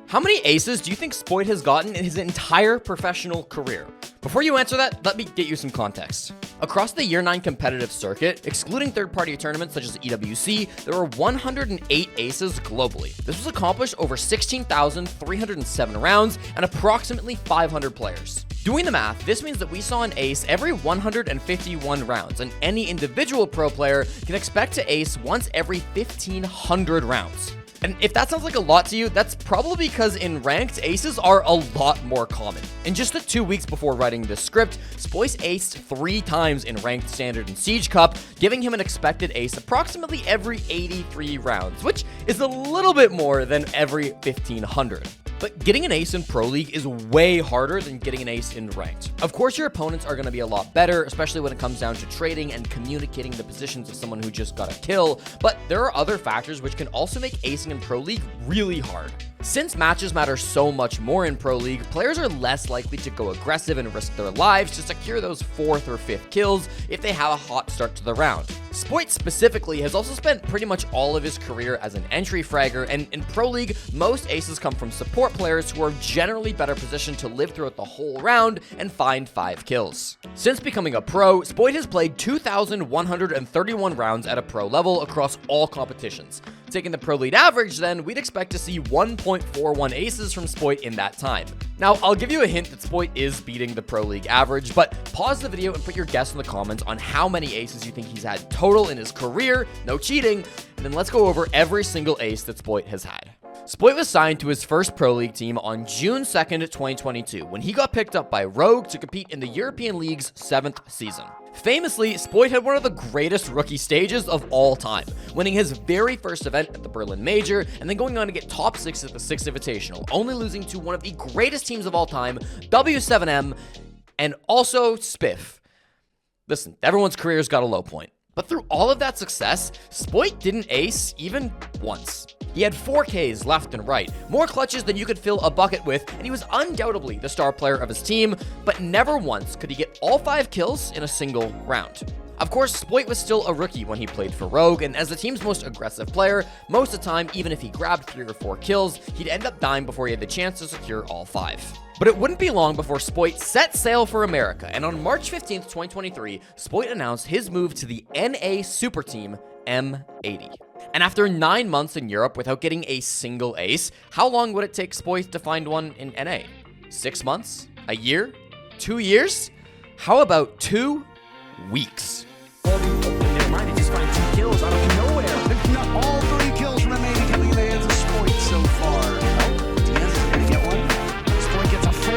How many aces do you think Spoit has gotten in his entire professional career? Before you answer that, let me get you some context. Across the Year 9 competitive circuit, excluding third-party tournaments such as EWC, there were 108 aces globally. This was accomplished over 16,307 rounds and approximately 500 players. Doing the math, this means that we saw an ace every 151 rounds, and any individual pro player can expect to ace once every 1,500 rounds. And if that sounds like a lot to you, that's probably because in ranked, aces are a lot more common. In just the 2 weeks before writing this script, Spoit aced 3 times in ranked, standard, and siege cup, giving him an expected ace approximately every 83 rounds, which is a little bit more than every 1,500. But getting an ace in Pro League is way harder than getting an ace in ranked. Of course, your opponents are going to be a lot better, especially when it comes down to trading and communicating the positions of someone who just got a kill, but there are other factors which can also make acing in Pro League really hard. Since matches matter so much more in Pro League, players are less likely to go aggressive and risk their lives to secure those 4th or 5th kills if they have a hot start to the round. Spoit specifically has also spent pretty much all of his career as an entry fragger, and in Pro League, most aces come from support players who are generally better positioned to live throughout the whole round and find 5 kills. Since becoming a pro, Spoit has played 2,131 rounds at a pro level across all competitions. Taking the Pro League average, then, we'd expect to see 1.41 aces from Spoit in that time. Now, I'll give you a hint that Spoit is beating the Pro League average, but pause the video and put your guess in the comments on how many aces you think he's had total in his career, no cheating, and then let's go over every single ace that Spoit has had. Spoit was signed to his first Pro League team on June 2nd, 2022, when he got picked up by Rogue to compete in the European League's 7th season. Famously, Spoit had one of the greatest rookie stages of all time, winning his very first event at the Berlin Major, and then going on to get top 6 at the Six Invitational, only losing to one of the greatest teams of all time, W7M, and also Spiff. Listen, everyone's career's got a low point. But through all of that success, Spoit didn't ace even once. He had 4 Ks left and right, more clutches than you could fill a bucket with, and he was undoubtedly the star player of his team, but never once could he get all 5 kills in a single round. Of course, Spoit was still a rookie when he played for Rogue, and as the team's most aggressive player, most of the time, even if he grabbed 3 or 4 kills, he'd end up dying before he had the chance to secure all 5. But it wouldn't be long before Spoit set sail for America, and on March 15th, 2023, Spoit announced his move to the NA Super Team M80. And after 9 months in Europe without getting a single ace, how long would it take Spoit to find one in NA? 6 months? A year? 2 years? How about 2 weeks? Never mind, he just found 2 kills out of nowhere. Not all 3 kills from M80 coming in the hands of Spoit so far. Diaz is going to get one. Spoit gets a 4.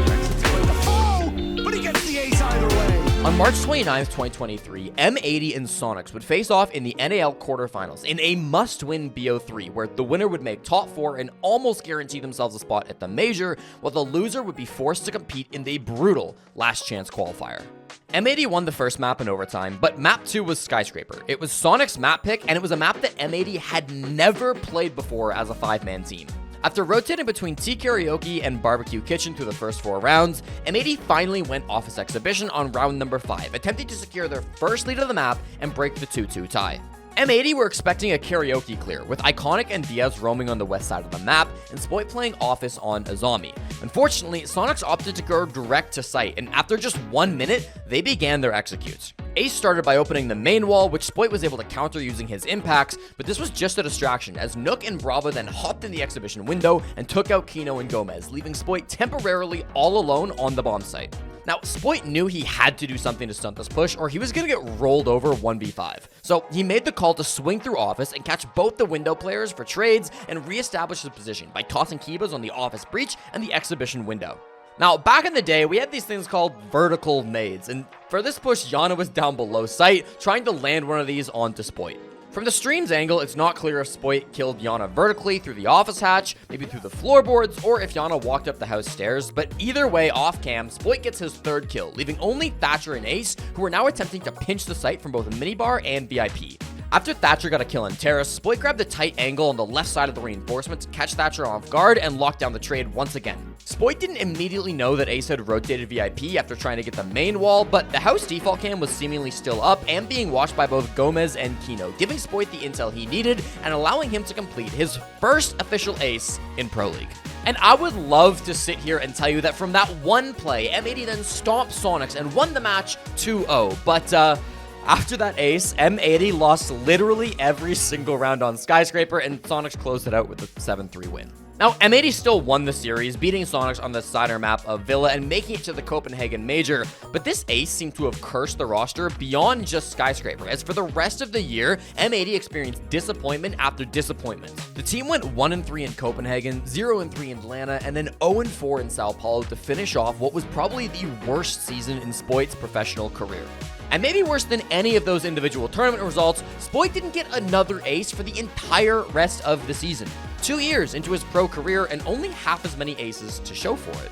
Rexon's going to fall, but he gets the ace either way. On March 29th, 2023, M80 and Sonics would face off in the NAL quarterfinals in a must-win BO3, where the winner would make top 4 and almost guarantee themselves a spot at the major, while the loser would be forced to compete in the brutal last chance qualifier. M80 won the first map in overtime, but map 2 was Skyscraper. It was Sonic's map pick, and it was a map that M80 had never played before as a 5-man team. After rotating between Tea Karaoke and Barbecue Kitchen through the first 4 rounds, M80 finally went off his exhibition on round number 5, attempting to secure their first lead of the map and break the 2-2 tie. M80 were expecting a karaoke clear, with Iconic and Diaz roaming on the west side of the map, and Spoit playing Office on Azami. Unfortunately, Sonics opted to go direct to site, and after just 1 minute, they began their executes. Ace started by opening the main wall, which Spoit was able to counter using his impacts, but this was just a distraction, as Nook and Bravo then hopped in the exhibition window and took out Kino and Gomez, leaving Spoit temporarily all alone on the bomb site. Now, Spoit knew he had to do something to stunt this push, or he was going to get rolled over 1v5. So he made the call to swing through Office and catch both the window players for trades and reestablish his position by tossing Kibas on the Office breach and the exhibition window. Now, back in the day, we had these things called vertical nades, and for this push, Yana was down below sight, trying to land one of these onto Spoit. From the stream's angle, it's not clear if Spoit killed Yana vertically through the office hatch, maybe through the floorboards, or if Yana walked up the house stairs, but either way, off cam, Spoit gets his 3rd kill, leaving only Thatcher and Ace, who are now attempting to pinch the site from both a minibar and VIP. After Thatcher got a kill on Terrace, Spoit grabbed a tight angle on the left side of the reinforcement to catch Thatcher off guard and lock down the trade once again. Spoit didn't immediately know that Ace had rotated VIP after trying to get the main wall, but the house default cam was seemingly still up and being watched by both Gomez and Kino, giving Spoit the intel he needed and allowing him to complete his first official ace in Pro League. And I would love to sit here and tell you that from that one play, M80 then stomped Sonics and won the match 2-0, but after that ace, M80 lost literally every single round on Skyscraper, and Sonics closed it out with a 7-3 win. Now, M80 still won the series, beating Sonics on the cider map of Villa and making it to the Copenhagen Major, but this ace seemed to have cursed the roster beyond just Skyscraper, as for the rest of the year, M80 experienced disappointment after disappointment. The team went 1-3 in Copenhagen, 0-3 in Atlanta, and then 0-4 in Sao Paulo to finish off what was probably the worst season in Spoit's professional career. And maybe worse than any of those individual tournament results, Spoit didn't get another ace for the entire rest of the season. 2 years into his pro career and only half as many aces to show for it.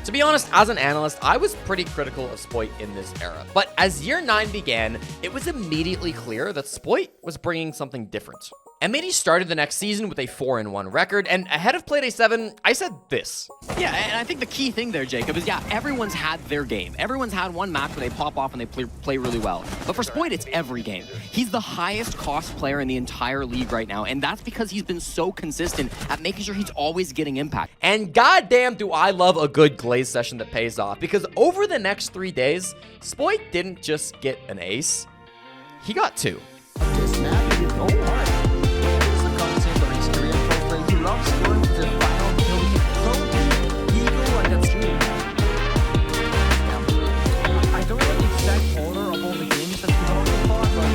To be honest, as an analyst, I was pretty critical of Spoit in this era. But as year 9 began, it was immediately clear that Spoit was bringing something different. M80 started the next season with a 4-1 record, and ahead of Playday 7, I said this. Yeah, and I think the key thing there, Jacob, is everyone's had their game. Everyone's had one match where they pop off and they play really well. But for Spoit, it's every game. He's the highest cost player in the entire league right now, and that's because he's been so consistent at making sure he's always getting impact. And goddamn do I love a good glaze session that pays off, because over the next 3 days, Spoit didn't just get an ace, he got 2. This map is no hard. It's a content of his career pro play. He loves going to the final kill. He go like that stream. I don't know the exact order of all the games that he's on so far, but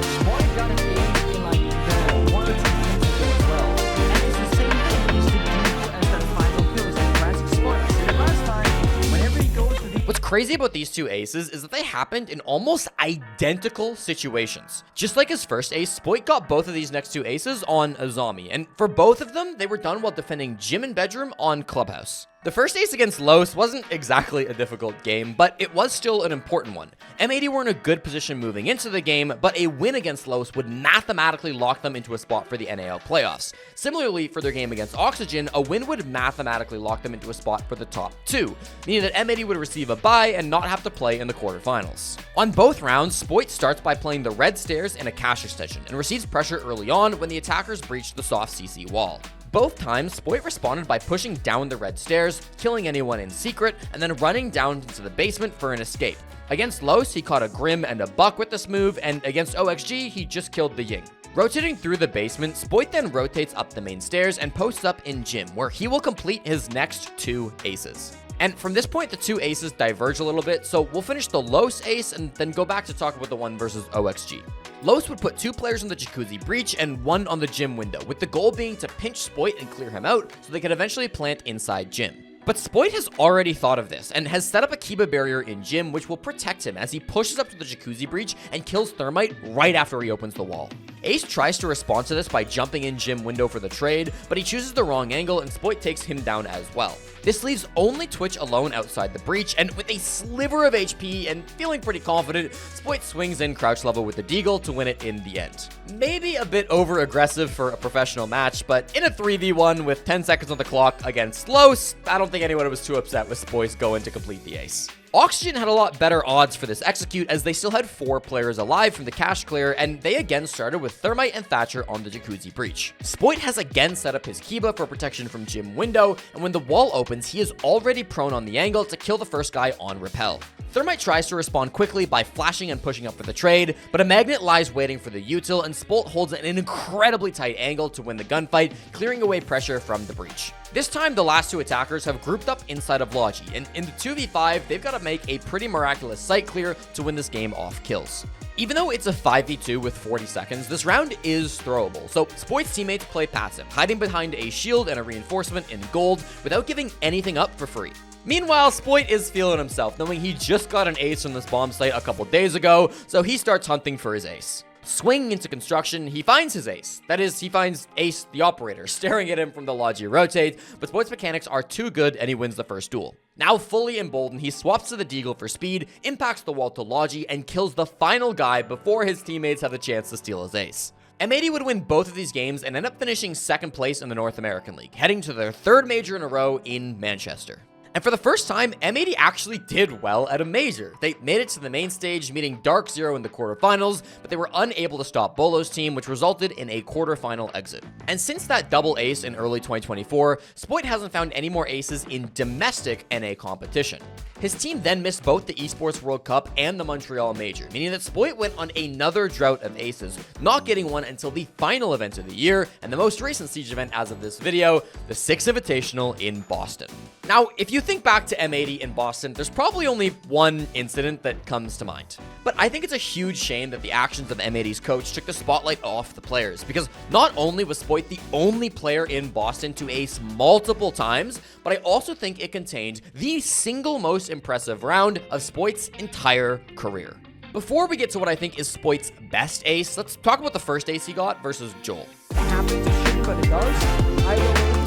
Spoit got an ace in like the 1 or 2 games ago as well. And it's the same thing he used to do as that final kill. It's like classic Spoit. I said it last time. Whenever he goes to the What's crazy about these 2 aces is that they happened in almost identical situations. Just like his first ace, Spoit got both of these next 2 aces on Azami, and for both of them, they were done while defending Gym and Bedroom on Clubhouse. The first ace against Los wasn't exactly a difficult game, but it was still an important one. M80 were in a good position moving into the game, but a win against Los would mathematically lock them into a spot for the NAL playoffs. Similarly, for their game against Oxygen, a win would mathematically lock them into a spot for the top 2, meaning that M80 would receive a bye and not have to play in the quarterfinals. On both rounds, Spoit starts by playing the red stairs in a cash extension and receives pressure early on when the attackers breached the soft CC wall. Both times, Spoit responded by pushing down the red stairs, killing anyone in secret, and then running down into the basement for an escape. Against Los, he caught a Grim and a Buck with this move, and against OXG, he just killed the Ying. Rotating through the basement, Spoit then rotates up the main stairs and posts up in Gym, where he will complete his next 2 aces. And from this point, the 2 aces diverge a little bit, so we'll finish the Los ace and then go back to talk about the one versus OXG. Los would put 2 players on the Jacuzzi breach and 1 on the Gym window, with the goal being to pinch Spoit and clear him out so they could eventually plant inside Gym. But Spoit has already thought of this and has set up a Kiba barrier in Gym which will protect him as he pushes up to the Jacuzzi breach and kills Thermite right after he opens the wall. Ace tries to respond to this by jumping in Gym window for the trade, but he chooses the wrong angle and Spoit takes him down as well. This leaves only Twitch alone outside the breach, and with a sliver of HP and feeling pretty confident, Spoit swings in crouch level with the Deagle to win it in the end. Maybe a bit over aggressive for a professional match, but in a 3v1 with 10 seconds on the clock against Los, I don't think anyone was too upset with Spoit's going to complete the ace. Oxygen had a lot better odds for this execute as they still had 4 players alive from the cash clear, and they again started with Thermite and Thatcher on the Jacuzzi breach. Spoit has again set up his Kiba for protection from Gym window, and when the wall opens, he is already prone on the angle to kill the first guy on repel. Thermite tries to respond quickly by flashing and pushing up for the trade, but a magnet lies waiting for the util, and Spoit holds an incredibly tight angle to win the gunfight, clearing away pressure from the breach. This time, the last 2 attackers have grouped up inside of Logi, and in the 2v5, they've got to make a pretty miraculous site clear to win this game off kills. Even though it's a 5v2 with 40 seconds, this round is throwable, so Spoit's teammates play passive, hiding behind a shield and a reinforcement in gold without giving anything up for free. Meanwhile, Spoit is feeling himself, knowing he just got an ace from this bomb site a couple days ago, so he starts hunting for his ace. Swinging into construction, he finds his ace. That is, he finds Ace, the operator, staring at him from the Logi rotate, but Spoit's mechanics are too good and he wins the first duel. Now fully emboldened, he swaps to the Deagle for speed, impacts the wall to Logi, and kills the final guy before his teammates have the chance to steal his ace. M80 would win both of these games and end up finishing second place in the North American League, heading to their third major in a row in Manchester. And for the first time, M80 actually did well at a major. They made it to the main stage, meeting Dark Zero in the quarterfinals, but they were unable to stop Bolo's team, which resulted in a quarterfinal exit. And since that double ace in early 2024, Spoit hasn't found any more aces in domestic NA competition. His team then missed both the Esports World Cup and the Montreal Major, meaning that Spoit went on another drought of aces, not getting one until the final event of the year, and the most recent Siege event as of this video, the Six Invitational in Boston. Now, if you think back to M80 in Boston, there's probably only one incident that comes to mind. But I think it's a huge shame that the actions of M80's coach took the spotlight off the players, because not only was Spoit the only player in Boston to ace multiple times, but I also think it contained the single most impressive round of Spoit's entire career. Before we get to what I think is Spoit's best ace, let's talk about the first ace he got versus Joel. It happens to shoot, but it does. I will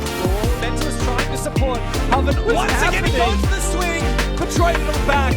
Mental is trying to support. Hoven once again, he goes to the swing, but traded him back.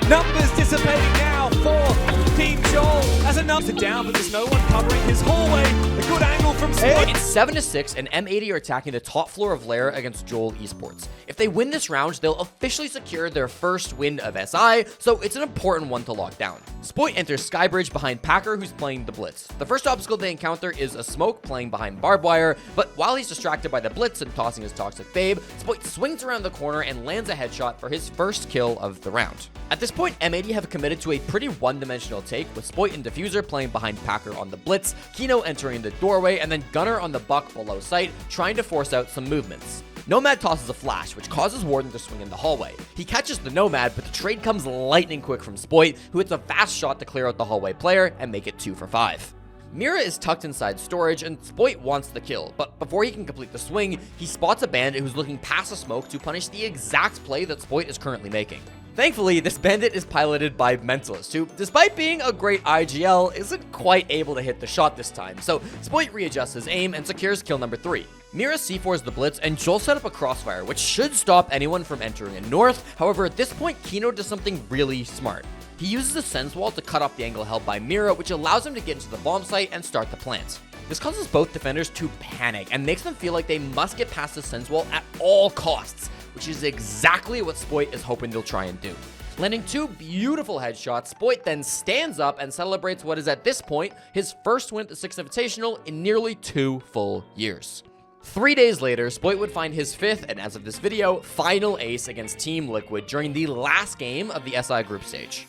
Numbers dissipating now for Team Joel as a number down, but there's no one covering his hallway. A good angle from Spoit. It's 7-6, and M80 are attacking the top floor of Lair against Joel Esports. If they win this round, they'll officially secure their first win of SI, so it's an important one to lock down. Spoit enters Skybridge behind Packer, who's playing the Blitz. The first obstacle they encounter is a Smoke playing behind Barbed Wire, but while he's distracted by the Blitz and tossing his Toxic Babe, Spoit swings around the corner and lands a headshot for his first kill of the round. At this point, M80 have committed to a pretty one-dimensional take, with Spoit and Diffuser playing behind Packer on the Blitz, Kino entering the doorway, and then Gunner on the Buck below sight, trying to force out some movements. Nomad tosses a flash, which causes Warden to swing in the hallway. He catches the Nomad, but the trade comes lightning quick from Spoit, who hits a fast shot to clear out the hallway player and make it 2 for 5. Mira is tucked inside storage, and Spoit wants the kill, but before he can complete the swing, he spots a bandit who's looking past a smoke to punish the exact play that Spoit is currently making. Thankfully, this bandit is piloted by Mentalist, who, despite being a great IGL, isn't quite able to hit the shot this time, so Spoit readjusts his aim and secures kill number 3. Mira C4s the Blitz, and Joel set up a crossfire, which should stop anyone from entering in north. However, at this point, Kino does something really smart. He uses a Sense Wall to cut off the angle held by Mira, which allows him to get into the bomb site and start the plant. This causes both defenders to panic and makes them feel like they must get past the Sense Wall at all costs, which is exactly what Spoit is hoping they'll try and do. Landing 2 beautiful headshots, Spoit then stands up and celebrates what is at this point his first win at the Six Invitational in nearly 2 full years. 3 days later, Spoit would find his 5th, and as of this video, final ace against Team Liquid during the last game of the SI group stage.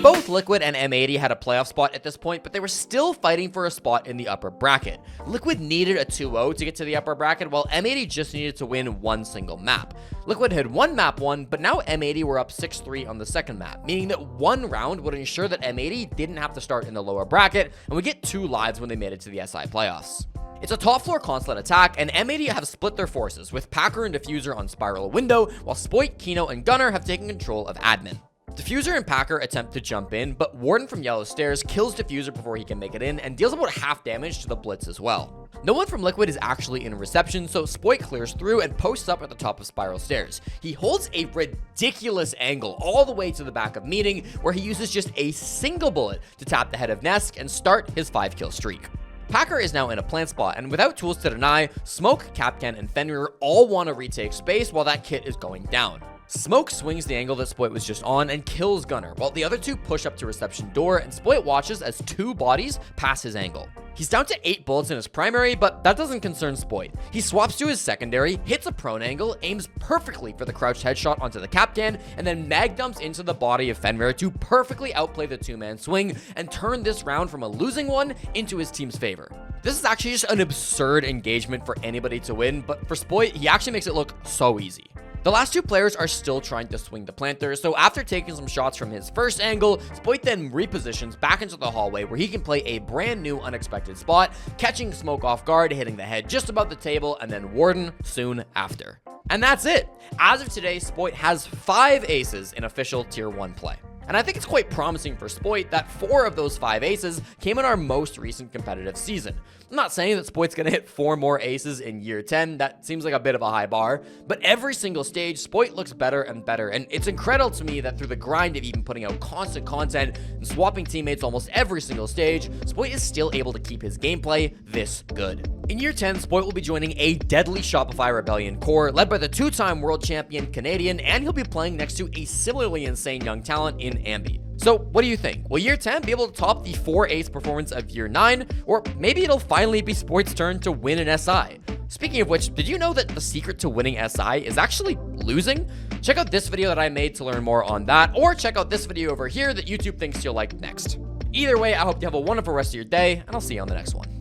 Both Liquid and M80 had a playoff spot at this point, but they were still fighting for a spot in the upper bracket. Liquid needed a 2-0 to get to the upper bracket, while M80 just needed to win one single map. Liquid had one map won, but now M80 were up 6-3 on the second map, meaning that one round would ensure that M80 didn't have to start in the lower bracket and would get 2 lives when they made it to the SI playoffs. It's a top floor consulate attack, and M80 have split their forces, with Packer and Diffuser on Spiral Window, while Spoit, Kino, and Gunner have taken control of admin. Diffuser and Packer attempt to jump in, but Warden from Yellow Stairs kills Diffuser before he can make it in and deals about half damage to the Blitz as well. No one from Liquid is actually in reception, so Spoit clears through and posts up at the top of Spiral Stairs. He holds a ridiculous angle all the way to the back of Meeting, where he uses just a single bullet to tap the head of Nesk and start his 5-kill streak. Packer is now in a plant spot, and without tools to deny, Smoke, Capcan, and Fenrir all want to retake space while that kit is going down. Smoke swings the angle that Spoit was just on and kills Gunner, while the other 2 push up to reception door, and Spoit watches as 2 bodies pass his angle. He's down to 8 bullets in his primary, but that doesn't concern Spoit. He swaps to his secondary, hits a prone angle, aims perfectly for the crouched headshot onto the Capcan, and then mag dumps into the body of Fenrir to perfectly outplay the 2-man swing and turn this round from a losing one into his team's favor. This is actually just an absurd engagement for anybody to win, but for Spoit, he actually makes it look so easy. The last 2 players are still trying to swing the planter, so after taking some shots from his first angle, Spoit then repositions back into the hallway where he can play a brand new unexpected spot, catching Smoke off guard, hitting the head just above the table, and then Warden soon after. And that's it! As of today, Spoit has 5 aces in official Tier 1 play. And I think it's quite promising for Spoit that 4 of those 5 aces came in our most recent competitive season. I'm not saying that Spoit's going to hit 4 more aces in year 10, that seems like a bit of a high bar, but every single stage, Spoit looks better and better, and it's incredible to me that through the grind of even putting out constant content and swapping teammates almost every single stage, Spoit is still able to keep his gameplay this good. In year 10, Spoit will be joining a deadly Shopify Rebellion core led by the 2-time world champion Canadian, and he'll be playing next to a similarly insane young talent in Ambi. So what do you think? Will year 10 be able to top the 4 ace performance of year 9? Or maybe it'll finally be Spoit's turn to win an SI? Speaking of which, did you know that the secret to winning SI is actually losing? Check out this video that I made to learn more on that, or check out this video over here that YouTube thinks you'll like next. Either way, I hope you have a wonderful rest of your day, and I'll see you on the next one.